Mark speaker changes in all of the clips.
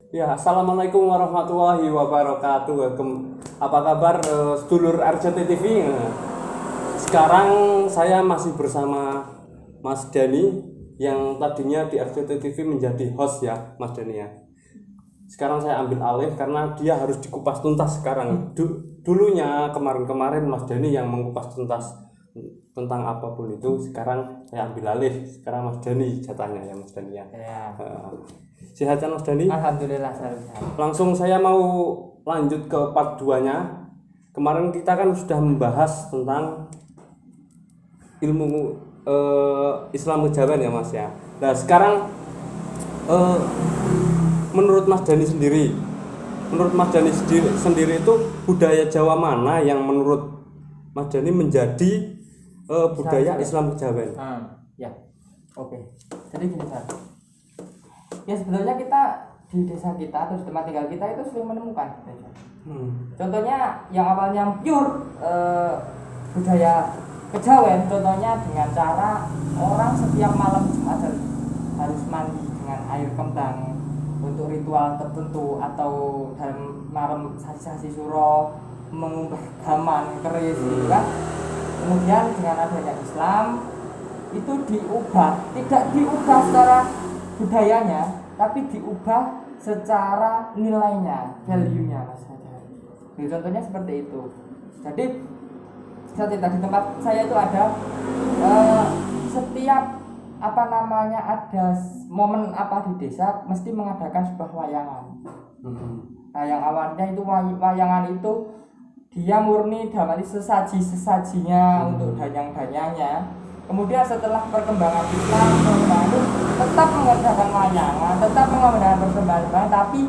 Speaker 1: Ya, assalamualaikum warahmatullahi wabarakatuh. Apa kabar sedulur RCT TV? Sekarang saya masih bersama Mas Dani yang tadinya di RCT TV menjadi host ya, Mas Dani ya. Sekarang saya ambil alih karena dia harus dikupas tuntas sekarang. Dulunya kemarin-kemarin Mas Dani yang mengupas tuntas tentang apapun itu, sekarang saya ambil alih. Sekarang Mas Dani jatahnya ya, Mas Dani ya. Sehat kan Mas Dani?
Speaker 2: Alhamdulillah sehat.
Speaker 1: Langsung saya mau lanjut ke part 2-nya. Kemarin kita kan sudah membahas tentang ilmu Islam kejawen ya Mas ya. Nah sekarang menurut Mas Dani sendiri, itu budaya Jawa mana yang menurut Mas Dani menjadi budaya Islam kejawen?
Speaker 2: Ya, oke. Jadi gini Mas. Ya sebenarnya kita di desa kita atau di tempat tinggal kita itu sering menemukan. Contohnya yang awalnya pure budaya kejawen, contohnya dengan cara orang setiap malam Jumat harus mandi dengan air kembang untuk ritual tertentu, atau dalam malam sasi-sasi suro mengubah gaman keris gitu kan. Kemudian dengan adanya Islam itu diubah, tidak diubah secara budayanya, tapi diubah secara nilainya, value-nya Mas. Jadi contohnya seperti itu. Jadi seperti tadi tempat saya itu ada setiap ada momen apa di desa mesti mengadakan sebuah wayangan. Nah yang awalnya itu wayangan itu dia murni dalam arti sesajinya untuk danyang-danyangnya. Kemudian setelah perkembangan Islam tetap mengadakan wayangan, tetap mengadakan persembahan, tapi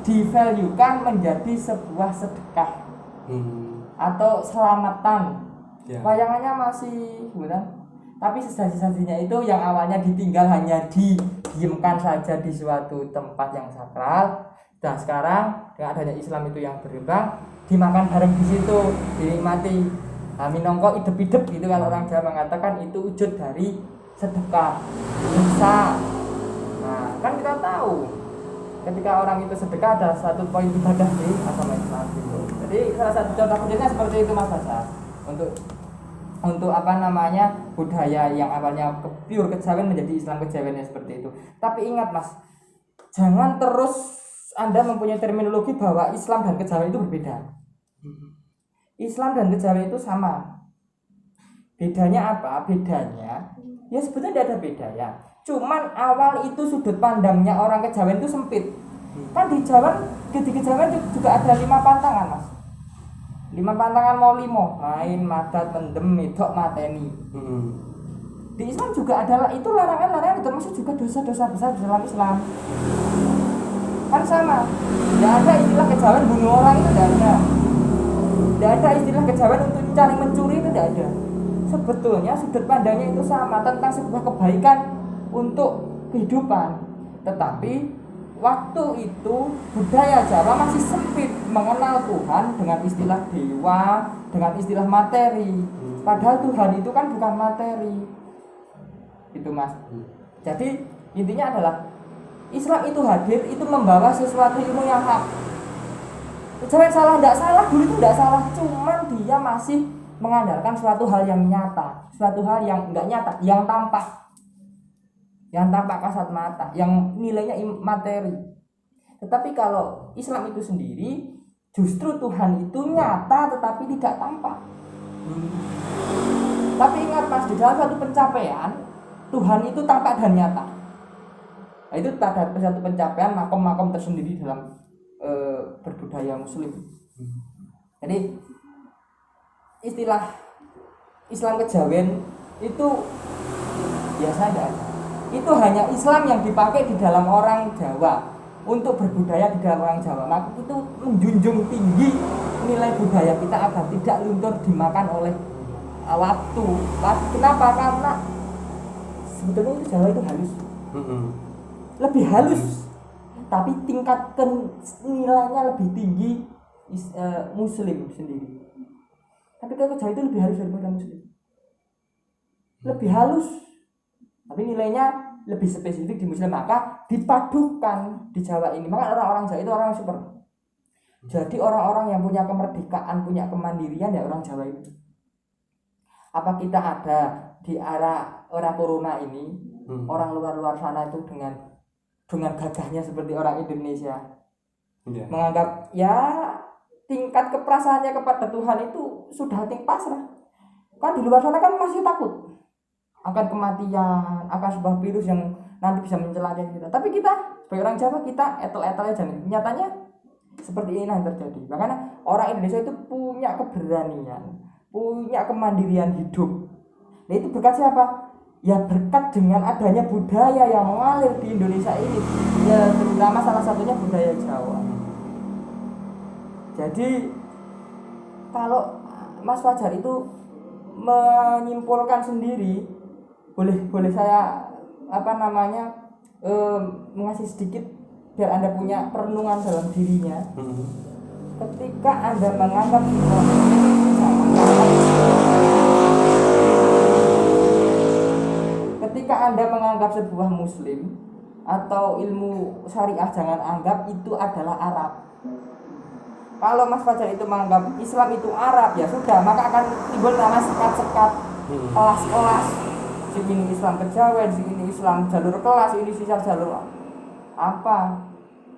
Speaker 2: divaluekan menjadi sebuah sedekah atau selamatan. Wayangannya masih bukan, tapi sesaji-sajinya itu yang awalnya ditinggal hanya didiamkan saja di suatu tempat yang sakral. Dan sekarang dengan adanya Islam itu yang berkembang, dimakan bareng di situ, dinikmati. Minongko idep-idep gitu kalau orang Jawa mengatakan itu wujud dari sedekah bisa. Nah kan kita tahu ketika orang itu sedekah ada satu poin ibadah di agama Islam gitu. Jadi salah satu contoh kecilnya seperti itu Mas Basar. Untuk budaya yang awalnya pure kejawen menjadi Islam kejawennya seperti itu. Tapi ingat Mas, jangan terus Anda mempunyai terminologi bahwa Islam dan kejawen itu berbeda. Islam dan kejawen itu sama. Bedanya apa? Bedanya ya sebetulnya tidak ada beda ya. Cuman awal itu sudut pandangnya orang kejawen itu sempit. Kan di kejawen juga ada 5 pantangan Mas. 5 pantangan mau 5, main, madat, mendem, medok, mateni. Di Islam juga ada itu larangan-larangan, termasuk juga dosa-dosa besar dalam Islam. Kan sama. Tidak ada istilah kejawen bunuh orang, itu tidak ada. Tidak ada istilah kejawen untuk cari mencuri, itu tidak ada. Sebetulnya sudut pandangnya itu sama tentang sebuah kebaikan untuk kehidupan. Tetapi waktu itu budaya Jawa masih sempit mengenal Tuhan dengan istilah dewa, dengan istilah materi. Padahal Tuhan itu kan bukan materi. Itu Mas. Jadi intinya adalah Islam itu hadir, itu membawa sesuatu ilmu yang hak. Jangan salah, tidak salah, dulu itu tidak salah, cuman dia masih mengandalkan suatu hal yang nyata, suatu hal yang enggak nyata, yang tampak kasat mata, yang nilainya materi. Tetapi kalau Islam itu sendiri, justru Tuhan itu nyata tetapi tidak tampak. Tapi ingat Mas, di dalam suatu pencapaian Tuhan itu tampak dan nyata. Nah, itu ada satu pencapaian makom-makom tersendiri dalam berbudaya Muslim. Jadi istilah Islam kejawen itu biasa ada. Itu hanya Islam yang dipakai di dalam orang Jawa untuk berbudaya di dalam orang Jawa. Maka itu menjunjung tinggi nilai budaya kita agar tidak luntur dimakan oleh waktu. Kenapa? Karena sebetulnya itu Jawa itu halus. Lebih halus. Tapi tingkat nilainya lebih tinggi Muslim sendiri. Tapi kalau Jawa itu lebih halus daripada Muslim. Lebih halus, tapi nilainya lebih spesifik di Muslim, maka dipadukan di Jawa ini. Maka orang-orang Jawa itu orang yang super. Jadi orang-orang yang punya kemerdekaan, punya kemandirian ya orang Jawa itu. Apa kita ada di era corona ini, orang luar sana itu dengan gagahnya seperti orang Indonesia, menganggap ya tingkat keperasaannya kepada Tuhan itu sudah pasrah. Kan di luar sana kan masih takut akan kematian, akan sebuah virus yang nanti bisa mencelakai kita. Tapi kita sebagai orang Jawa, kita etel-etel aja nih. Nyatanya seperti ini yang terjadi. Makanya orang Indonesia itu punya keberanian, punya kemandirian hidup. Nah itu berkat siapa? Ya berkat dengan adanya budaya yang mengalir di Indonesia ini. Ya terutama salah satunya budaya Jawa. Jadi kalau Mas Fajar itu menyimpulkan sendiri, boleh saya mengasih sedikit biar Anda punya perenungan dalam dirinya. Ketika Anda menganggap sebuah muslim atau ilmu syariah, jangan anggap itu adalah Arab. Kalau Mas Fajar itu menganggap Islam itu Arab, ya sudah, maka akan timbul nama sekat-sekat, kelas-kelas. Ini Islam kejawen, ini Islam jalur kelas, ini sisa jalur apa.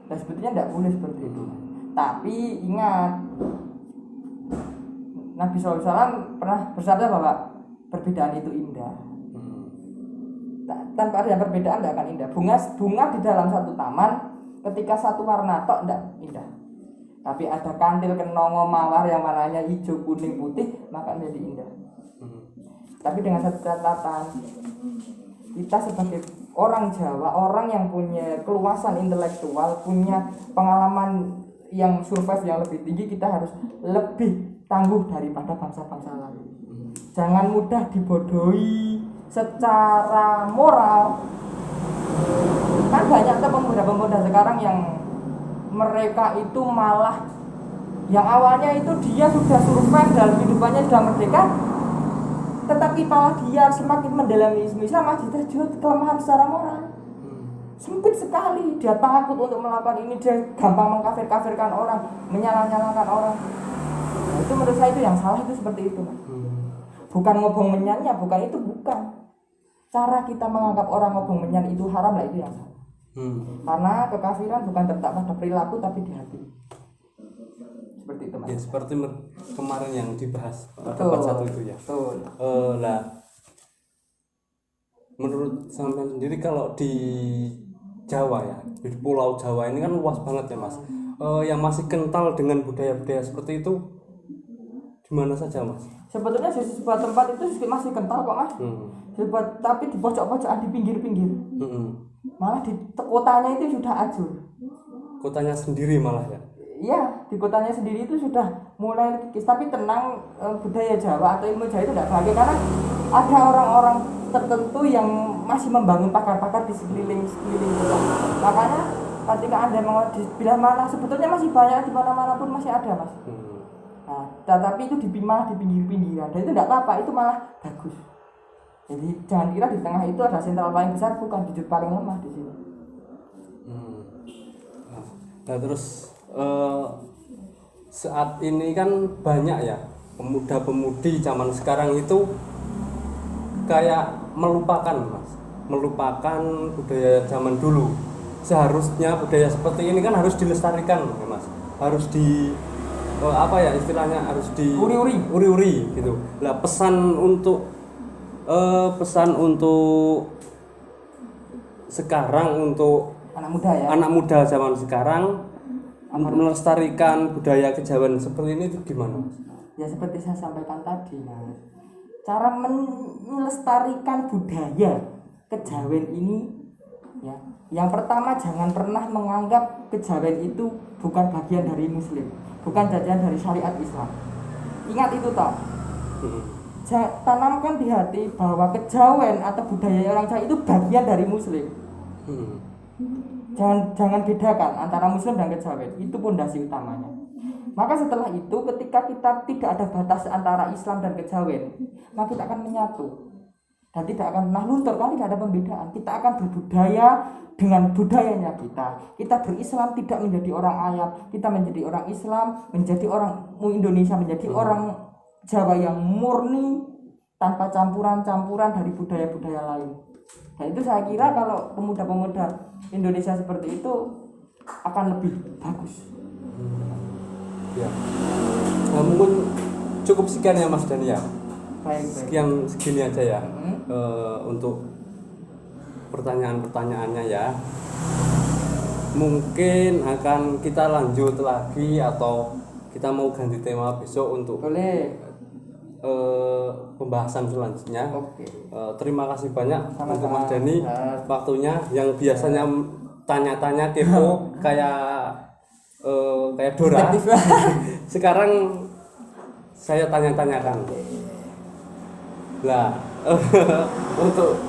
Speaker 2: Dan sebetulnya tidak boleh seperti itu. Tapi ingat, Nabi SAW pernah bersabda bahwa perbedaan itu indah. Tanpa ada perbedaan tidak akan indah. Bunga di dalam satu taman ketika satu warna tok tidak indah. Tapi ada kantil, kenongo, mawar yang warnanya hijau, kuning, putih, maka menjadi indah. Tapi dengan satu catatan, kita sebagai orang Jawa, orang yang punya keluasan intelektual, punya pengalaman yang survive yang lebih tinggi, kita harus lebih tangguh daripada bangsa-bangsa lain. Jangan mudah dibodohi secara moral. Kan banyak pemuda-pemuda sekarang yang mereka itu malah yang awalnya itu dia sudah survive dalam kehidupannya, sudah merdeka, tetapi malah dia semakin mendalami Islam masih terjun kelemahan secara moral. Sempit sekali, dia takut untuk melakukan ini, dia gampang mengkafir-kafirkan orang, menyalah-nyalahkan orang. Nah, itu menurut saya itu yang salah, itu seperti itu. Bukan ngobong menyannya, bukan itu, bukan. Cara kita menganggap orang ngobong menyan itu haram lah, itu yang salah. Karena kekafiran bukan terletak pada perilaku tapi di hati. Seperti itu, Mas.
Speaker 1: Ya, seperti kemarin yang dibahas pada satu itu ya. Nah, menurut sampean sendiri kalau di Jawa ya, di Pulau Jawa ini kan luas banget ya, Mas. Yang masih kental dengan budaya-budaya seperti itu di mana saja, Mas?
Speaker 2: Sebetulnya di sebuah tempat itu masih kental kok, Mas. Tapi di pojok-pojokan, di pinggir-pinggir. Malah di kotanya itu sudah ajur.
Speaker 1: Kotanya sendiri malah ya?
Speaker 2: Iya, di kotanya sendiri itu sudah mulai kikis. Tapi tenang, budaya Jawa atau ilmu Jawa itu tidak bahagia karena ada orang-orang tertentu yang masih membangun pakar-pakar di sekeliling kota. Makanya ketika Anda mau dibilang mana, sebetulnya masih banyak, di mana-mana pun masih ada, Mas. Nah, tetapi itu malah di pinggir-pinggiran, dan itu tidak apa-apa, itu malah bagus. Jadi jangan kira di tengah itu ada sentral paling besar, bukan, jujur paling lemah di sini.
Speaker 1: Nah terus saat ini kan banyak ya pemuda-pemudi zaman sekarang itu kayak melupakan budaya zaman dulu. Seharusnya budaya seperti ini kan harus dilestarikan ya, Mas. Harus istilahnya harus di uri-uri gitu. Lah pesan untuk sekarang, untuk anak muda zaman sekarang melestarikan budaya kejawen seperti ini itu gimana, Mas?
Speaker 2: Ya seperti saya sampaikan tadi, Mas. Cara melestarikan budaya kejawen ini ya, yang pertama jangan pernah menganggap kejawen itu bukan bagian dari muslim, bukan bagian dari syariat Islam. Ingat itu toh. Tanamkan di hati bahwa kejawen atau budaya orang Jawa itu bagian dari muslim. Jangan bedakan antara muslim dan kejawen, itu pondasi utamanya. Maka setelah itu ketika kita tidak ada batas antara Islam dan kejawen, maka kita akan menyatu. dan tidak akan pernah luntur karena tidak ada pembedaan. Kita akan berbudaya dengan budayanya kita berislam tidak menjadi orang Arab, kita menjadi orang Islam, menjadi orang Indonesia, menjadi orang Jawa yang murni tanpa campuran-campuran dari budaya-budaya lain. Dan itu saya kira kalau pemuda-pemuda Indonesia seperti itu akan lebih bagus.
Speaker 1: Ya. Nah, mungkin cukup sekian ya Mas Dani ya.
Speaker 2: Baik.
Speaker 1: Segini aja ya. Untuk pertanyaan-pertanyaannya ya. Mungkin akan kita lanjut lagi atau kita mau ganti tema besok untuk
Speaker 2: Boleh.
Speaker 1: Pembahasan selanjutnya.
Speaker 2: Oke.
Speaker 1: Terima kasih banyak
Speaker 2: Sama-sama.
Speaker 1: untuk Mas Dani waktunya yang biasanya tanya-tanya kepo kayak Dora. Sekarang saya tanya-tanyakan. Lah, untuk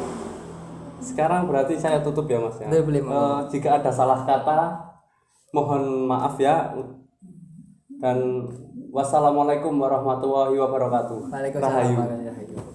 Speaker 1: sekarang berarti saya tutup ya Mas ya.
Speaker 2: Boleh.
Speaker 1: Jika ada salah kata mohon maaf ya. Dan wassalamualaikum warahmatullahi wabarakatuh.
Speaker 2: Waalaikumsalam warahmatullahi wabarakatuh.